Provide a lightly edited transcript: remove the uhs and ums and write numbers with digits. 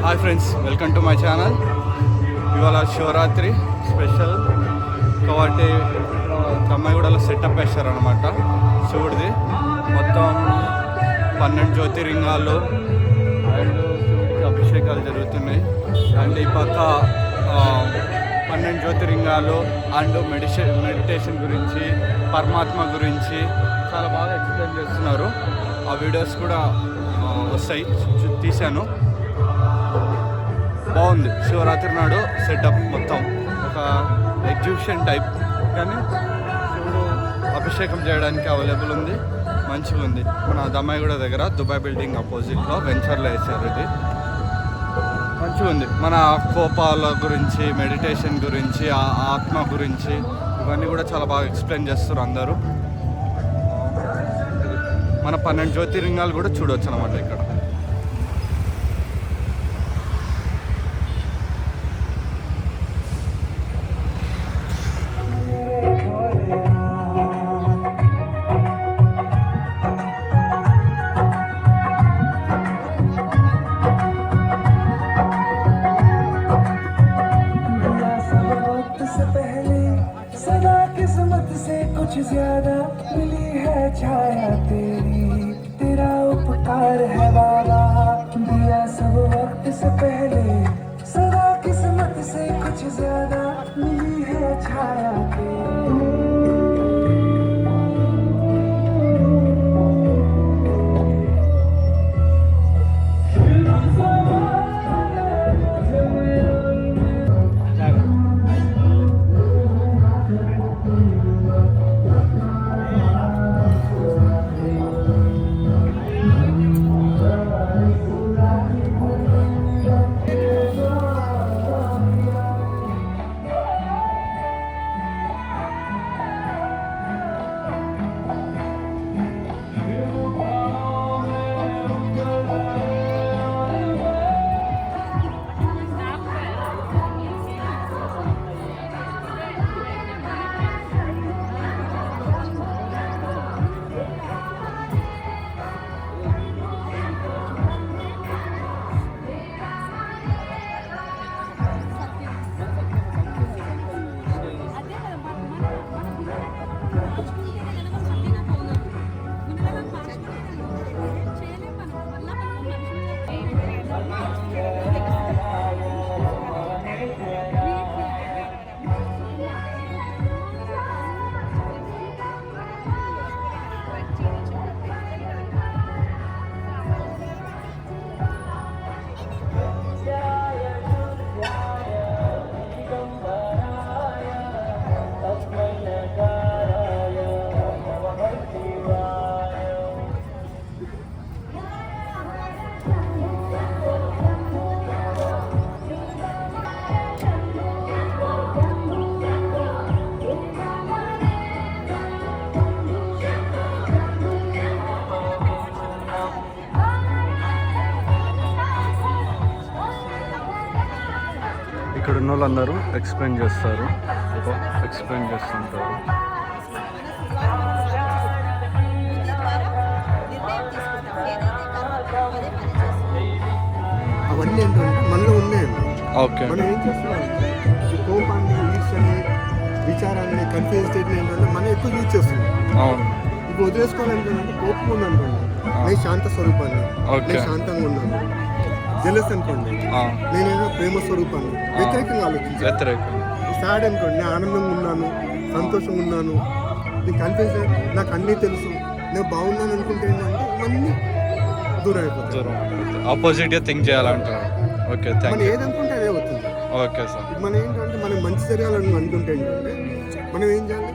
Hi friends, welcome to my channel. ఇవాళ Shivaratri special కాబట్టి తమ్మాయిగూడలో setup వేశారనమాట. శివుడిది మొత్తం 12 జ్యోతిర్లింగాలు అండ్ శివుడికి అభిషేకాలు జరుగుతున్నాయి. అండ్ ఈ పక్క 12 జ్యోతిర్లింగాలు అండ్ మెడిటేషన్ గురించి, పరమాత్మ గురించి చాలా బాగా ఎక్స్ప్లెయిన్ చేస్తున్నారు. ఆ వీడియోస్ కూడా వస్తాయి, తీశాను. బాగుంది. శివరాత్రి నాడు సెటప్ మొత్తం ఒక ఎగ్జిబిషన్ టైప్, కానీ శివుడు అభిషేకం చేయడానికి అవైలబుల్ ఉంది. మంచిగా ఉంది. మన దమ్మాయిగూడ దగ్గర దుబాయ్ బిల్డింగ్ ఆపోజిట్లో వెంచర్లో వేసారు. ఇది మంచిగా ఉంది. మన కోపాల గురించి, మెడిటేషన్ గురించి, ఆత్మ గురించి ఇవన్నీ కూడా చాలా బాగా ఎక్స్ప్లెయిన్ చేస్తారు అందరూ. మన 12 జ్యోతిర్లింగాలు కూడా చూడవచ్చు అన్నమాట ఇక్కడ. कुछ ज्यादा मिली है छाया तेरी, तेरा उपकार है बाबा, दिया सब वक्त से पहले, सदा किस्मत से कुछ ज्यादा मिली है छाया तेरी. ఇక్కడ ఉన్న వాళ్ళందరూ ఎక్స్ప్లెయిన్ చేస్తుంటారు. అవన్నీ ఏంటంటే మనలో ఉన్నాయండి. ఓకే, మనం ఏం చేస్తున్నాం, కోపాన్ని, ఈర్ష్యని, విచారాన్ని, కన్ఫ్యూజ్ స్టేట్ని ఏంటంటే మనం ఎక్కువ యూజ్ చేస్తున్నాం. అవును. ఇప్పుడు వదిలేసుకోవాలనుకోండి, కోపం ఉందనుకోండి, నేను శాంత స్వరూపాన్ని, నేను శాంతంగా ఉన్నాను. జెలస్ అనుకోండి, నేనేదో ప్రేమ స్వరూపాన్ని, వ్యతిరేకంగా ఆలోచించాను. సాడ్ అనుకోండి, నేను ఆనందంగా ఉన్నాను, సంతోషంగా ఉన్నాను. నేను కన్ఫ్యూజ్, నాకు అన్నీ తెలుసు, నేను బాగున్నాను అనుకుంటే ఏంటంటే ఇవన్నీ దూరం అయిపోతారు. ఆపోజిట్గా థింక్ చేయాలంటారు. ఓకే, మనం ఏదనుకుంటే అదే అవుతుంది. Okay sir. మనం ఏంటంటే మనం మంచి జరగాలని అనుకుంటే ఏంటంటే మనం ఏం చేయాలి,